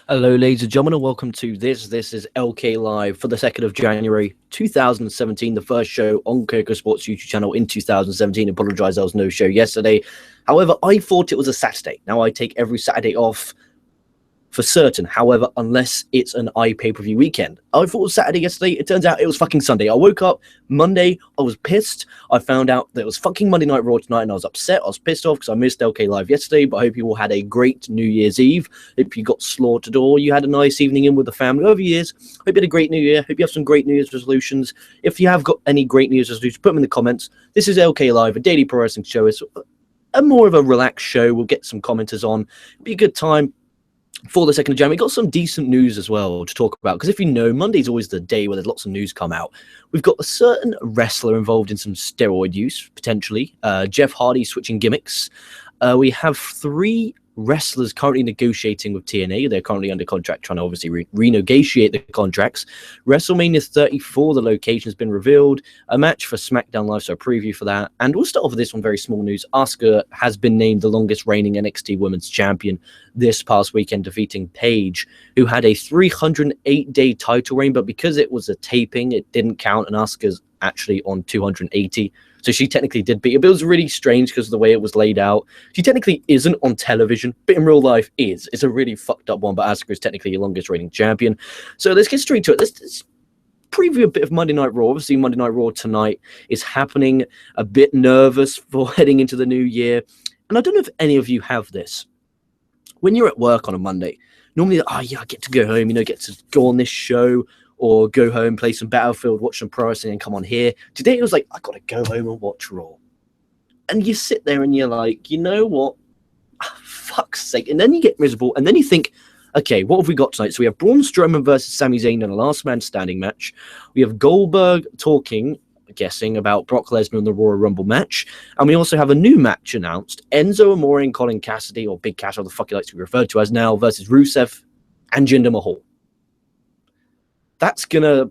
Hello, ladies and gentlemen, and welcome to this. This is LK Live for the 2nd of January 2017, the first show on KocoSports YouTube channel in 2017. Apologise, there was no show yesterday. However, I thought it was a Saturday. Now I take every Saturday off for certain. However, unless it's an pay-per-view weekend. I thought it was Saturday yesterday. It turns out it was fucking Sunday. I woke up Monday. I was pissed. I found out that it was fucking Monday Night Raw tonight, and I was upset. I was pissed off because I missed LK Live yesterday, but I hope you all had a great New Year's Eve. Hope you got slaughtered or you had a nice evening in with the family over years. Hope you had a great New Year. Hope you have some great New Year's resolutions. If you have got any great New Year's resolutions, put them in the comments. This is LK Live, a daily pro wrestling show. It's a more of a relaxed show. We'll get some commenters on. It'll be a good time. For the 2nd of January, we got some decent news as well to talk about, because if you know, Monday's always the day where there's lots of news come out. We've got a certain wrestler involved in some steroid use, potentially. Jeff Hardy switching gimmicks. We have 3 wrestlers currently negotiating with TNA. They're currently under contract, trying to obviously renegotiate the contracts. Wrestlemania 34, the location has been revealed. A match for SmackDown Live, so a preview for that. And we'll start off with this one, very small news. Asuka has been named the longest reigning NXT Women's Champion this past weekend, defeating Paige, who had a 308-day title reign, but because it was a taping, it didn't count, and Asuka's actually on 280. So she technically did beat it, but it was really strange because of the way it was laid out. She technically isn't on television, but in real life is. It's a really fucked up one, but Asuka is technically your longest reigning champion. So let's get straight to it. Let's preview a bit of Monday Night Raw. Obviously, Monday Night Raw tonight is happening. A bit nervous for heading into the new year. And I don't know if any of you have this. When you're at work on a Monday, normally, I get to go home, get to go on this show, or go home, play some Battlefield, watch some pro wrestling, and come on here. Today, it was like, I got to go home and watch Raw. And you sit there and you're like, you know what? Fuck's sake. And then you get miserable, and then you think, okay, what have we got tonight? So we have Braun Strowman versus Sami Zayn in a last man standing match. We have Goldberg guessing about Brock Lesnar in the Royal Rumble match. And we also have a new match announced. Enzo Amore and Colin Cassidy, or Big Cass, or the fuck he likes to be referred to as now, versus Rusev and Jinder Mahal. That's gonna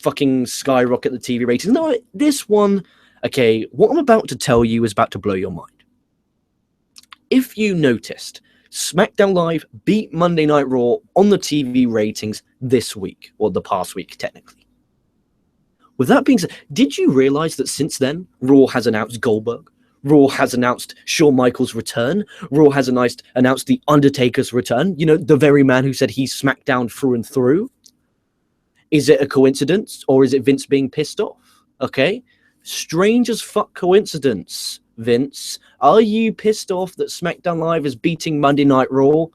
fucking skyrocket the TV ratings. No, this one, okay, what I'm about to tell you is about to blow your mind. If you noticed, SmackDown Live beat Monday Night Raw on the TV ratings this week, or the past week, technically. With that being said, did you realize that since then, Raw has announced Goldberg? Raw has announced Shawn Michaels' return. Raw has announced The Undertaker's return. The very man who said he's SmackDown through and through. Is it a coincidence, or is it Vince being pissed off? Okay? Strange as fuck coincidence, Vince. Are you pissed off that SmackDown Live is beating Monday Night Raw?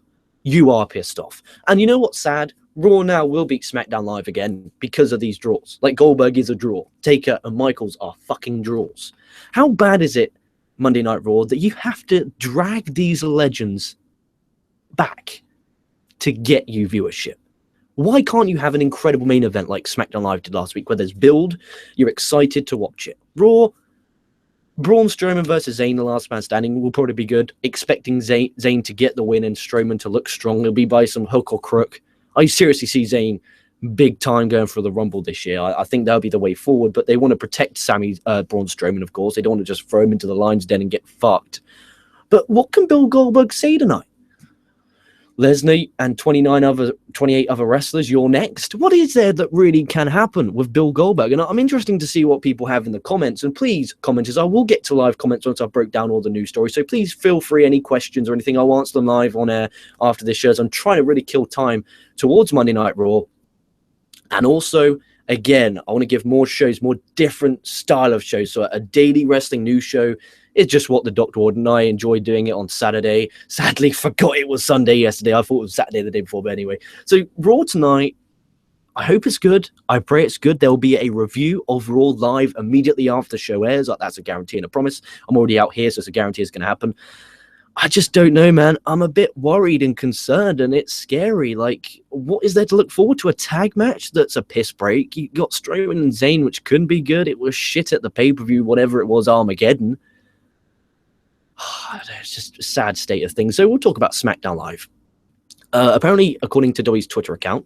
You are pissed off. And you know what's sad? Raw now will beat SmackDown Live again because of these draws. Like, Goldberg is a draw. Taker and Michaels are fucking draws. How bad is it, Monday Night Raw, that you have to drag these legends back to get you viewership? Why can't you have an incredible main event like SmackDown Live did last week, where there's build, you're excited to watch it? Raw, Braun Strowman versus Zayn, the last man standing, will probably be good. Expecting Zayn to get the win and Strowman to look strong. It'll be by some hook or crook. I seriously see Zayn big time going for the Rumble this year. I think that'll be the way forward, but they want to protect Braun Strowman, of course. They don't want to just throw him into the lion's den and get fucked. But what can Bill Goldberg say tonight? Lesnar and 28 other wrestlers, you're next. What is there that really can happen with Bill Goldberg? And I'm interested to see what people have in the comments. And please, commenters, I will get to live comments once I've broke down all the news stories. So please feel free, any questions or anything, I'll answer them live on air after this show. I'm trying to really kill time towards Monday Night Raw. And also, again, I want to give more shows, more different style of shows. So a daily wrestling news show is just what the Doctor ordered, and I enjoyed doing it on Saturday. Sadly, forgot it was Sunday yesterday. I thought it was Saturday the day before, but anyway. So Raw tonight, I hope it's good. I pray it's good. There will be a review of Raw live immediately after the show airs. That's a guarantee and a promise. I'm already out here, so it's a guarantee it's going to happen. I just don't know, man. I'm a bit worried and concerned, and it's scary. Like, what is there to look forward to? A tag match that's a piss break? You got Strowman and Zayn, which couldn't be good. It was shit at the pay-per-view, whatever it was, Armageddon. It's just a sad state of things. So we'll talk about SmackDown Live. Apparently, according to Dolly's Twitter account,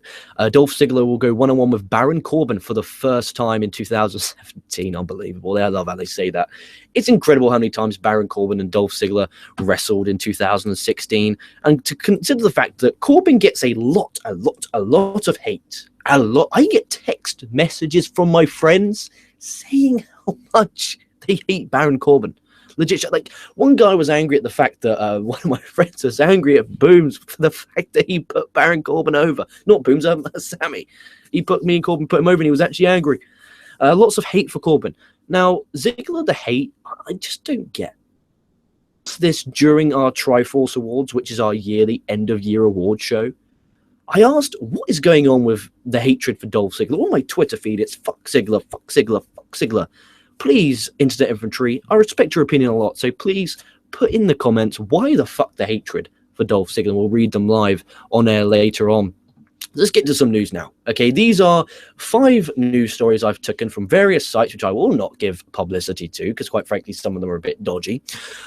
Dolph Ziggler will go one-on-one with Baron Corbin for the first time in 2017. Unbelievable. I love how they say that. It's incredible how many times Baron Corbin and Dolph Ziggler wrestled in 2016. And to consider the fact that Corbin gets a lot of hate. A lot. I get text messages from my friends saying how much they hate Baron Corbin. Legit, like, one guy was angry at the fact that one of my friends was angry at Booms for the fact that he put Baron Corbin over. Not Booms, Sammy. He put me and Corbin, put him over, and he was actually angry. Lots of hate for Corbin. Now, Ziggler, the hate, I just don't get this during our Triforce Awards, which is our yearly end-of-year award show. I asked, what is going on with the hatred for Dolph Ziggler? On my Twitter feed, it's fuck Ziggler, fuck Ziggler, fuck Ziggler. Please, Internet Infantry, I respect your opinion a lot, so please put in the comments why the fuck the hatred for Dolph Ziggler. We'll read them live on air later on. Let's get to some news now. Okay, these are 5 news stories I've taken from various sites, which I will not give publicity to, because quite frankly, some of them are a bit dodgy.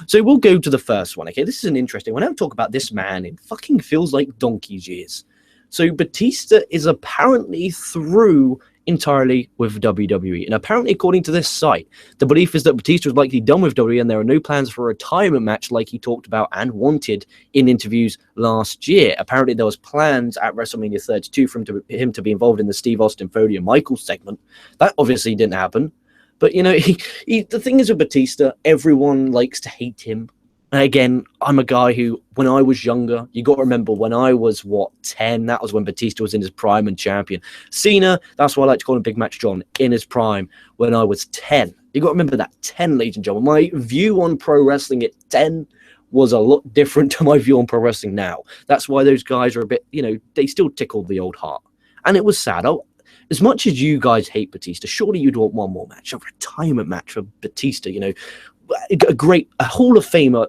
So we'll go to the first one, okay? This is an interesting one. I'll talk about this man in fucking feels like donkey's years. So Batista is apparently through entirely with WWE. And apparently, according to this site, the belief is that Batista is likely done with WWE and there are no plans for a retirement match like he talked about and wanted in interviews last year. Apparently, there was plans at WrestleMania 32 for him to be involved in the Steve Austin, Foley, and Michaels segment. That obviously didn't happen. But, you know, the thing is with Batista, everyone likes to hate him. And again, I'm a guy who, when I was younger, you got to remember when I was, 10? That was when Batista was in his prime and champion. Cena, that's why I like to call him Big Match John, in his prime when I was 10. You got to remember that 10, ladies and gentlemen. My view on pro wrestling at 10 was a lot different to my view on pro wrestling now. That's why those guys are a bit, you know, they still tickle the old heart. And it was sad. As much as you guys hate Batista, surely you'd want one more match, a retirement match for Batista, you know, a Hall of Famer.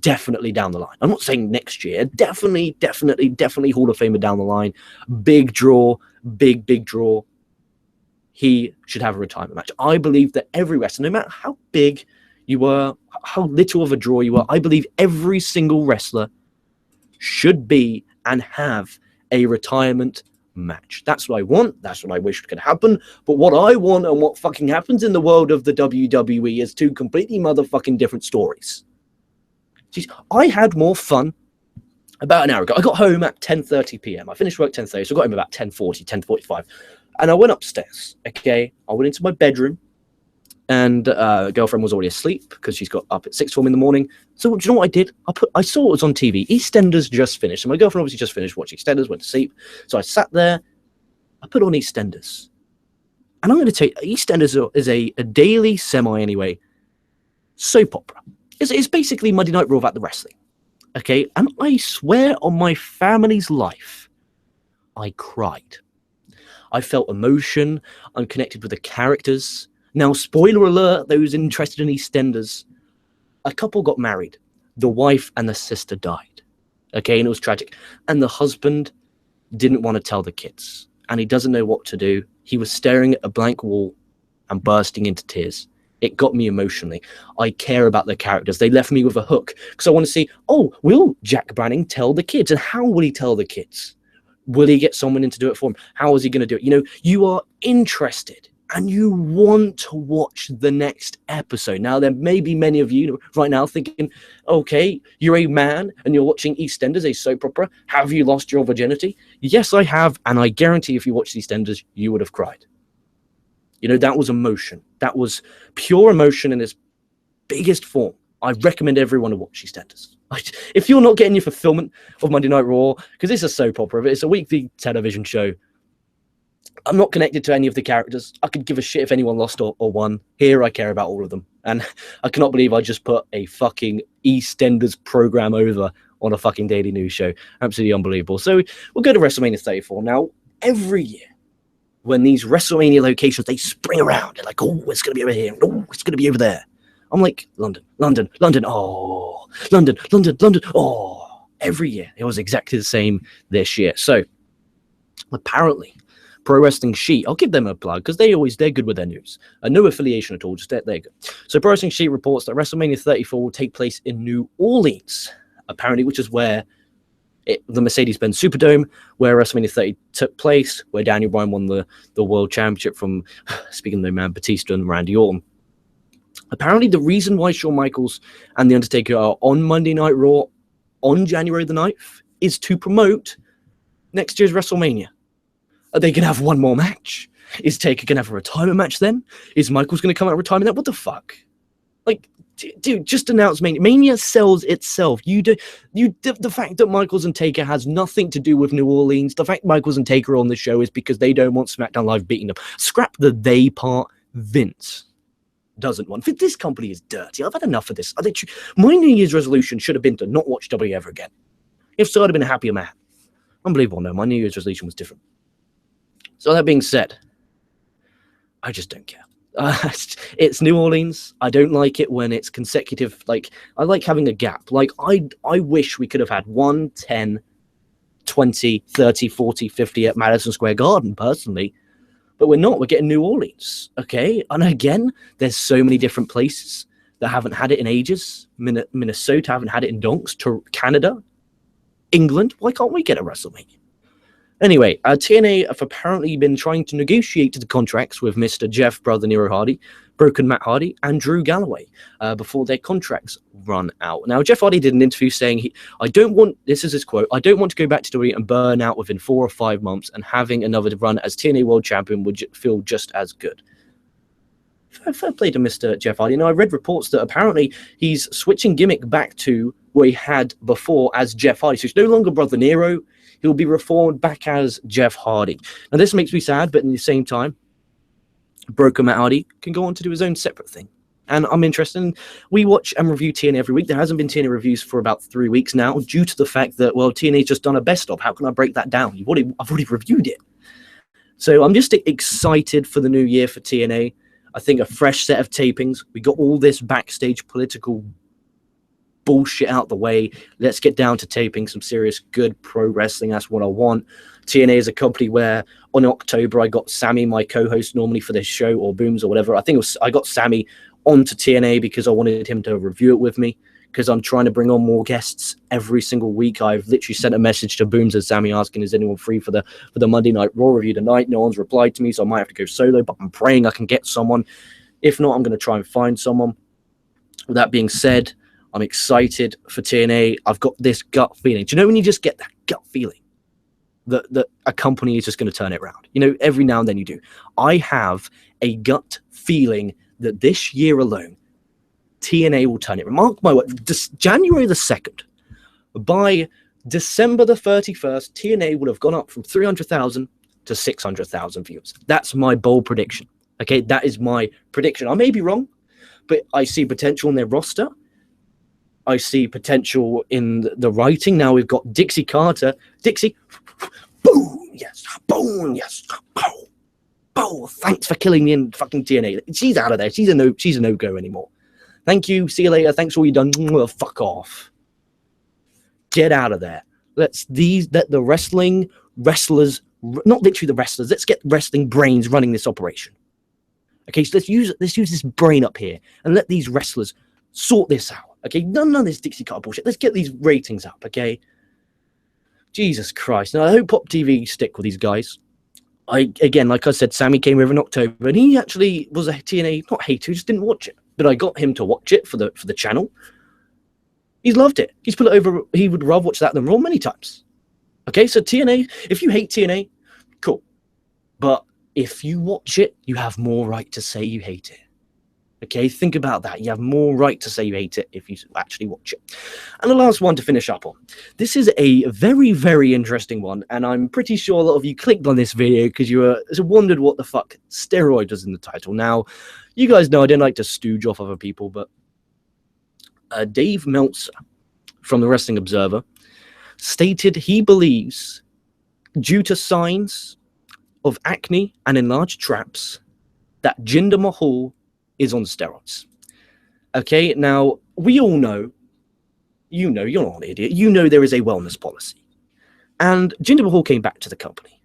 Definitely down the line. I'm not saying next year. Definitely Hall of Famer down the line. Big draw. Big draw. He should have a retirement match. I believe that every wrestler, no matter how big you were, how little of a draw you were, I believe every single wrestler should be and have a retirement match. That's what I want. That's what I wish could happen. But what I want and what fucking happens in the world of the WWE is 2 completely motherfucking different stories. I had more fun about an hour ago. I got home at 10:30 p.m. I finished work 10:30, so I got home about 10:40, 10:45. And I went upstairs, okay? I went into my bedroom, and girlfriend was already asleep because she's got up at 6 for me in the morning. So do you know what I did? I saw it was on TV. EastEnders just finished. So my girlfriend obviously just finished watching EastEnders, went to sleep. So I sat there. I put on EastEnders. And I'm going to tell you, EastEnders is a daily, semi-anyway, soap opera. It's basically Monday Night Raw about the wrestling, okay? And I swear on my family's life, I cried. I felt emotion. I'm connected with the characters. Now, spoiler alert, those interested in EastEnders, a couple got married. The wife and the sister died, okay? And it was tragic. And the husband didn't want to tell the kids, and he doesn't know what to do. He was staring at a blank wall and bursting into tears. It got me emotionally. I care about the characters. They left me with a hook because I want to see, will Jack Branning tell the kids? And how will he tell the kids? Will he get someone in to do it for him? How is he going to do it? You know, you are interested and you want to watch the next episode. Now, there may be many of you right now thinking, okay, you're a man and you're watching EastEnders, a soap opera. Have you lost your virginity? Yes, I have. And I guarantee if you watched EastEnders, you would have cried. You know, that was emotion. That was pure emotion in its biggest form. I recommend everyone to watch EastEnders. If you're not getting your fulfillment of Monday Night Raw, because it's a soap opera, it's a weekly television show, I'm not connected to any of the characters. I could give a shit if anyone lost or won. Here, I care about all of them. And I cannot believe I just put a fucking EastEnders program over on a fucking daily news show. Absolutely unbelievable. So we'll go to WrestleMania 34. Now, every year, when these WrestleMania locations, they spring around. They're like, oh, it's going to be over here. Oh, it's going to be over there. I'm like, London. Oh, London. Oh, every year. It was exactly the same this year. So, apparently, Pro Wrestling Sheet, I'll give them a plug because they're good with their news. No affiliation at all, just they're good. So, Pro Wrestling Sheet reports that WrestleMania 34 will take place in New Orleans, apparently, which is where the Mercedes-Benz Superdome, where WrestleMania 30 took place, where Daniel Bryan won the World Championship from, speaking of no man, Batista and Randy Orton. Apparently, the reason why Shawn Michaels and The Undertaker are on Monday Night Raw on January the 9th is to promote next year's WrestleMania. Are they going to have one more match? Is Taker going to have a retirement match then? Is Michaels going to come out of retirement then? What the fuck? Like, dude, just announce Mania. Mania sells itself. The fact that Michaels and Taker has nothing to do with New Orleans, the fact Michaels and Taker are on the show is because they don't want SmackDown Live beating them. Scrap the they part. Vince doesn't want. This company is dirty. I've had enough of this. My New Year's resolution should have been to not watch WWE ever again. If so, I'd have been a happier man. Unbelievable. No, my New Year's resolution was different. So that being said, I just don't care. It's New Orleans. I don't like it when it's consecutive. Like, I like having a gap. Like, I wish we could have had 1, 10, 20, 30, 40, 50 at Madison Square Garden, personally. But we're not. We're getting New Orleans, okay? And again, there's so many different places that haven't had it in ages. Minnesota haven't had it in donks. To Canada, England. Why can't we get a WrestleMania? Anyway, TNA have apparently been trying to negotiate the contracts with Mr. Jeff Brother Nero Hardy, Broken Matt Hardy, and Drew Galloway before their contracts run out. Now, Jeff Hardy did an interview saying, this is his quote, "I don't want to go back to WWE and burn out within 4 or 5 months, and having another run as TNA World Champion would feel just as good." Fair play to Mr. Jeff Hardy. Now, I read reports that apparently he's switching gimmick back to what he had before as Jeff Hardy. So he's no longer Brother Nero. He'll be reformed back as Jeff Hardy. Now, this makes me sad, but at the same time, Broken Matt Hardy can go on to do his own separate thing. And I'm interested. We watch and review TNA every week. There hasn't been TNA reviews for about 3 weeks now due to the fact that, well, TNA's just done a best of. How can I break that down? I've already reviewed it. So I'm just excited for the new year for TNA. I think a fresh set of tapings. We got all this backstage political bullshit out the way. Let's get down to taping some serious good pro wrestling. That's what I want. TNA is a company where on October I got Sammy, my co-host normally for this show, or Booms or whatever. I got Sammy onto TNA because I wanted him to review it with me, because I'm trying to bring on more guests every single week. I've literally sent a message to Booms and Sammy asking, is anyone free for the Monday Night Raw review tonight? No one's replied to me, so I might have to go solo, but I'm praying I can get someone. If not, I'm going to try and find someone. With that being said, I'm excited for TNA. I've got this gut feeling. Do you know when you just get that gut feeling that a company is just going to turn it around? You know, every now and then you do. I have a gut feeling that this year alone, TNA will turn it. Mark my word, January the 2nd. By December the 31st, TNA would have gone up from 300,000 to 600,000 viewers. That's my bold prediction. Okay, that is my prediction. I may be wrong, but I see potential in their roster. I see potential in the writing. Now we've got Dixie Carter. Dixie, boom, yes, boom, yes, boom, boom. Thanks for killing me in fucking TNA. She's out of there. She's a no-go anymore. Thank you. See you later. Thanks for all you've done. Fuck off. Get out of there. Let the wrestlers, not literally the wrestlers. Let's get wrestling brains running this operation. Okay, so let's use this brain up here and let these wrestlers sort this out. Okay, none of this Dixie Carter bullshit. Let's get these ratings up, okay? Jesus Christ. Now, I hope Pop TV stick with these guys. Again, like I said, Sammy came over in October, and he actually was a TNA, not hater, he just didn't watch it. But I got him to watch it for the channel. He's loved it. He's put it over. He would rather watch that than Raw many times. Okay, so TNA, if you hate TNA, cool. But if you watch it, you have more right to say you hate it. Okay, think about that. You have more right to say you hate it if you actually watch it. And the last one to finish up on. This is a very, very interesting one, and I'm pretty sure a lot of you clicked on this video because you wondered what the fuck steroid was in the title. Now, you guys know I don't like to stooge off other people, but Dave Meltzer from the Wrestling Observer stated he believes, due to signs of acne and enlarged traps, that Jinder Mahal is on steroids. Okay, now we all know, you're not an idiot, you know there is a wellness policy. And Jinder Mahal came back to the company.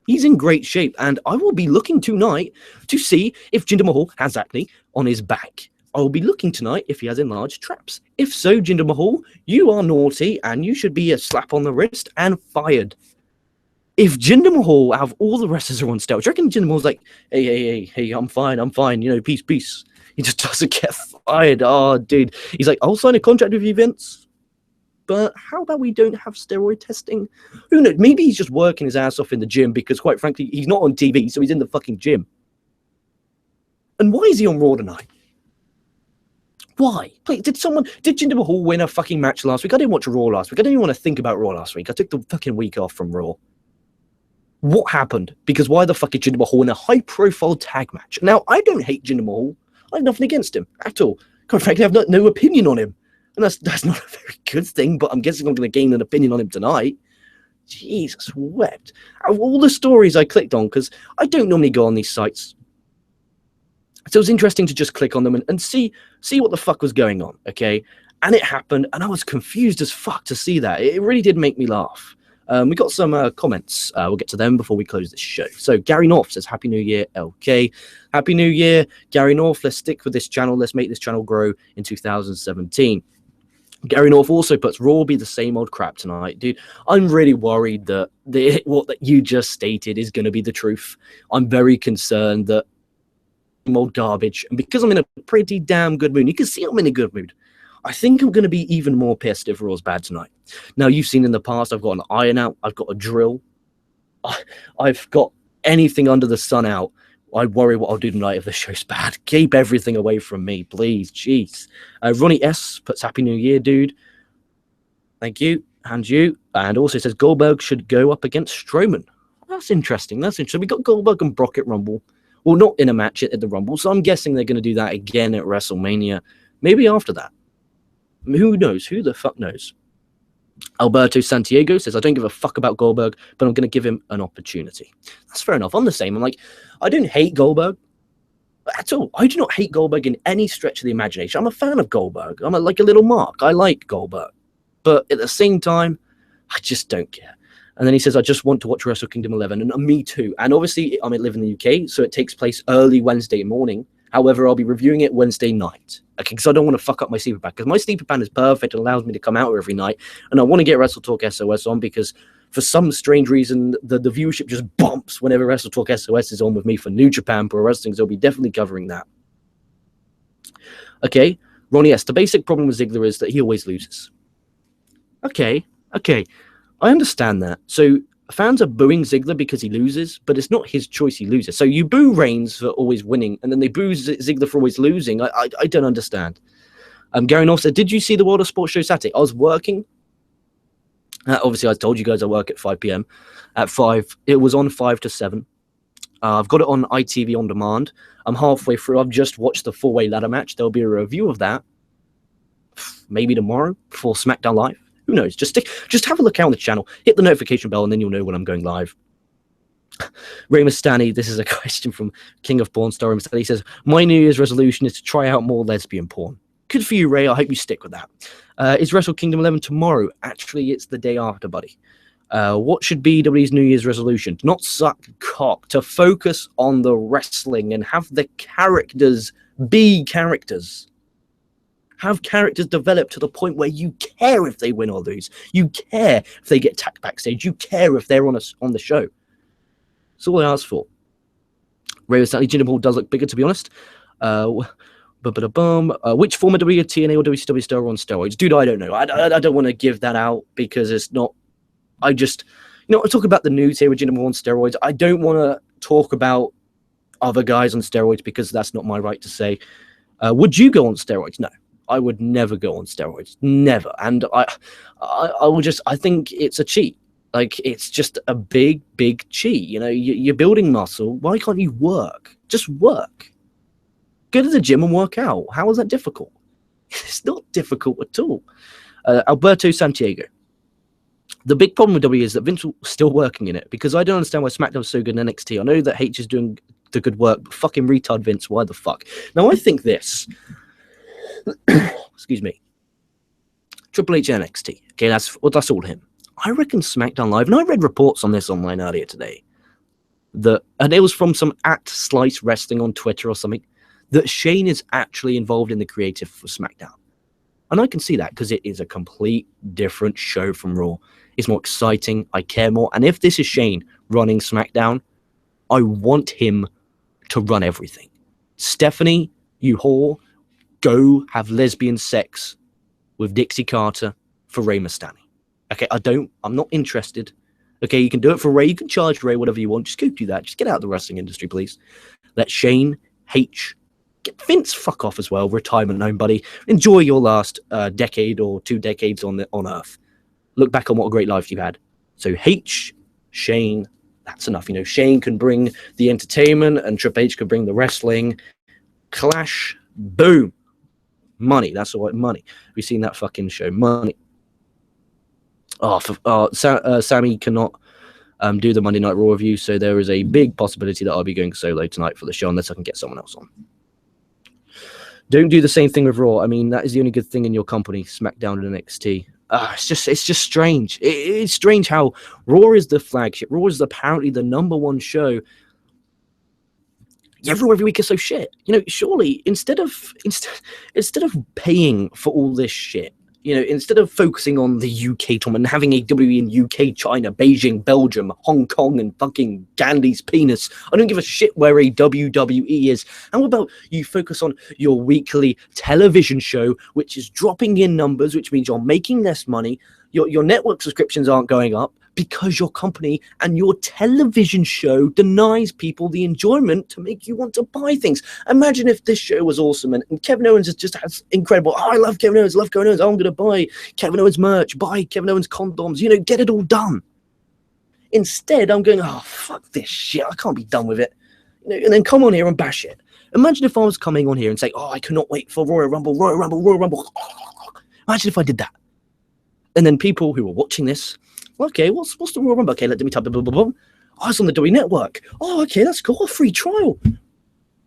He's in great shape, and I will be looking tonight to see if Jinder Mahal has acne on his back, I'll be looking tonight if he has enlarged traps. If so, Jinder Mahal, you are naughty and you should be a slap on the wrist and fired. If Jinder Mahal, out of all the wrestlers are on steroids, do you reckon Jinder Mahal's like, hey, I'm fine, you know, peace. He just doesn't get fired. Oh, dude. He's like, I'll sign a contract with you, Vince. But how about we don't have steroid testing? Who knows? Maybe he's just working his ass off in the gym because, quite frankly, he's not on TV, so he's in the fucking gym. And why is he on Raw tonight? Why? Did Jinder Mahal win a fucking match last week? I didn't watch Raw last week. I didn't even want to think about Raw last week. I took the fucking week off from Raw. What happened? Because why the fuck is Jinder Mahal in a high-profile tag match? Now, I don't hate Jinder Mahal. I have nothing against him at all. Quite frankly, I have no opinion on him. And that's not a very good thing, but I'm guessing I'm going to gain an opinion on him tonight. Jesus wept. Out of all the stories I clicked on, because I don't normally go on these sites, so it was interesting to just click on them and see what the fuck was going on, okay? And it happened, and I was confused as fuck to see that. It really did make me laugh. We got some comments. We'll get to them before we close this show. So Gary North says, Happy New Year, LK. Happy New Year, Gary North. Let's stick with this channel. Let's make this channel grow in 2017. Gary North also puts, Raw will be the same old crap tonight. Dude, I'm really worried that what that you just stated is going to be the truth. I'm very concerned that old garbage, and because I'm in a pretty damn good mood, you can see I'm in a good mood, I think I'm going to be even more pissed if Raw's bad tonight. Now, you've seen in the past, I've got an iron out, I've got a drill, I've got anything under the sun out. I worry what I'll do tonight if the show's bad. Keep everything away from me, please. Jeez. Ronnie S puts Happy New Year, dude. Thank you. And you. And also says Goldberg should go up against Strowman. That's interesting. We got Goldberg and Brock at Rumble. Well, not in a match at the Rumble, so I'm guessing they're going to do that again at WrestleMania. Maybe after that. Who knows? Who the fuck knows? Alberto Santiago says, I don't give a fuck about Goldberg, but I'm going to give him an opportunity. That's fair enough. I'm the same. I'm like, I don't hate Goldberg at all. I do not hate Goldberg in any stretch of the imagination. I'm a fan of Goldberg. I'm like a little Mark. I like Goldberg. But at the same time, I just don't care. And then he says, I just want to watch Wrestle Kingdom 11. And me too. And obviously, I live in the UK, so it takes place early Wednesday morning. However, I'll be reviewing it Wednesday night. Okay, because I don't want to fuck up my sleeper pattern. Because my sleeper pattern is perfect. It allows me to come out here every night. And I want to get Wrestle Talk SOS on because for some strange reason, the viewership just bumps whenever Wrestle Talk SOS is on with me for New Japan Pro Wrestling. So I'll be definitely covering that. Okay, Ronnie S. The basic problem with Ziggler is that he always loses. Okay. I understand that. So fans are booing Ziggler because he loses, but it's not his choice he loses. So you boo Reigns for always winning, and then they boo Ziggler for always losing. I don't understand. Gary North said, did you see the World of Sports show Saturday? I was working. Obviously, I told you guys I work at 5 p.m. At 5, it was on 5 to 7. I've got it on ITV On Demand. I'm halfway through. I've just watched the 4-way ladder match. There'll be a review of that maybe tomorrow for SmackDown Live. Who knows? Just have a look out on the channel, hit the notification bell, and then you'll know when I'm going live. Ray Mustani, this is a question from King of Porn Star. He says, my New Year's resolution is to try out more lesbian porn. Good for you, Ray. I hope you stick with that. Is Wrestle Kingdom 11 tomorrow? Actually, it's the day after, buddy. What should be WWE's New Year's resolution? Not suck cock, to focus on the wrestling and have the characters be characters. Have characters develop to the point where you care if they win or lose. You care if they get attacked backstage. You care if they're on the show. That's all I ask for. Ray Stanley, Jinder Mahal does look bigger, to be honest. Which form of WWE, TNA or WCW star on steroids? Dude, I don't know. I don't want to give that out because it's not. I just, I'm talking about the news here with Jinder Mahal on steroids. I don't want to talk about other guys on steroids because that's not my right to say. Would you go on steroids? No. I would never go on steroids, never. And I think it's a cheat. Like, it's just a big cheat. You're building muscle. Why can't you work? Just work. Go to the gym and work out. How is that difficult? It's not difficult at all. Alberto Santiago. The big problem with WWE is that Vince is still working in it because I don't understand why SmackDown's so good in NXT. I know that H is doing the good work, but fucking retard Vince, why the fuck? Now, I think this. Excuse me. Triple H NXT. Okay, that's all him. I reckon SmackDown Live, and I read reports on this online earlier today, and it was from some @Slice Wrestling on Twitter or something, that Shane is actually involved in the creative for SmackDown. And I can see that because it is a complete different show from Raw. It's more exciting. I care more. And if this is Shane running SmackDown, I want him to run everything. Stephanie, you whore, go have lesbian sex with Dixie Carter for Rey Mysterio. Okay, I'm not interested. Okay, you can do it for Ray. You can charge Ray whatever you want. Just go do that. Just get out of the wrestling industry, please. Let Shane, get Vince, fuck off as well. Retirement home, buddy. Enjoy your last decade or 2 decades on Earth. Look back on what a great life you had. So Shane, that's enough. You know, Shane can bring the entertainment and Triple H can bring the wrestling. Clash, boom. Money. That's all right. Money. We've seen that fucking show. Money. Sammy cannot do the Monday Night Raw review, so there is a big possibility that I'll be going solo tonight for the show unless I can get someone else on. Don't do the same thing with Raw. I mean, that is the only good thing in your company, SmackDown and NXT. It's just strange. It's strange how Raw is the flagship. Raw is apparently the #1 show. Every week is so shit. You know, surely instead of paying for all this shit, you know, instead of focusing on the UK tournament and having a WWE in UK, China, Beijing, Belgium, Hong Kong, and fucking Gandhi's penis, I don't give a shit where a WWE is. And what about you focus on your weekly television show, which is dropping in numbers, which means you're making less money. Your network subscriptions aren't going up because your company and your television show denies people the enjoyment to make you want to buy things. Imagine if this show was awesome and Kevin Owens just has incredible, I love Kevin Owens, I'm going to buy Kevin Owens merch, buy Kevin Owens condoms, you know, get it all done. Instead, I'm going, oh, fuck this shit, I can't be done with it. You know, and then come on here and bash it. Imagine if I was coming on here and saying, oh, I cannot wait for Royal Rumble. Imagine if I did that. And then people who are watching this, okay, what's the Royal Rumble? Okay, let me type. Oh, it's on the WWE Network. Oh, okay, that's cool. A free trial.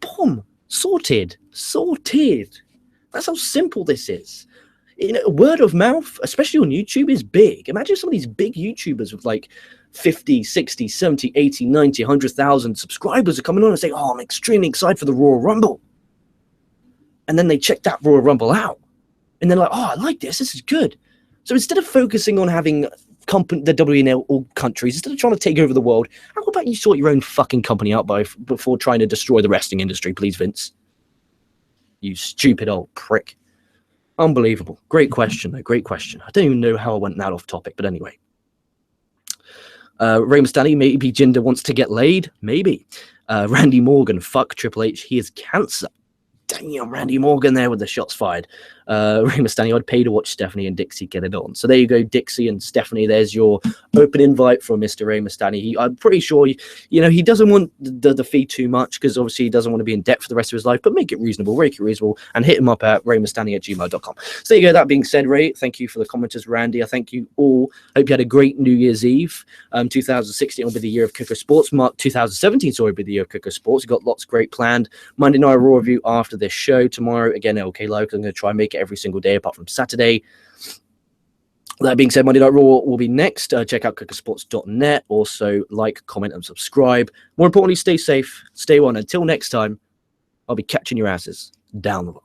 Boom. Sorted. That's how simple this is. You know, word of mouth, especially on YouTube, is big. Imagine some of these big YouTubers with like 50, 60, 70, 80, 90, 100,000 subscribers are coming on and saying, oh, I'm extremely excited for the Royal Rumble. And then they check that Royal Rumble out. And they're like, oh, I like this. This is good. So instead of focusing on having the WWE in all countries, instead of trying to take over the world, how about you sort your own fucking company out before trying to destroy the wrestling industry, please, Vince? You stupid old prick. Unbelievable. Great question, though. Great question. I don't even know how I went that off topic, but anyway. Rey Mysterio, maybe Jinder wants to get laid. Maybe. Randy Morgan, fuck Triple H. He is cancer. Damn, Randy Morgan there with the shots fired. Rey Mysterio, I'd pay to watch Stephanie and Dixie get it on. So there you go, Dixie and Stephanie. There's your open invite for Mr. Rey Mysterio. I'm pretty sure, he doesn't want the fee too much because obviously he doesn't want to be in debt for the rest of his life, but make it reasonable, and hit him up at raymysterio@gmail.com. So there you go. That being said, Ray, thank you for the commenters, Randy. I thank you all. Hope you had a great New Year's Eve. 2016 will be the year of KocoSports. Mark 2017 will be the year of KocoSports. We've got lots great planned. Monday Night Raw review after this show. Tomorrow, again, LK Live, because I'm going to try and make it every single day apart from Saturday. That being said, Monday Night Raw will be next. Check out KocoSports.net. Also, like, comment, and subscribe. More importantly, stay safe, stay on. Until next time, I'll be catching your asses down the line.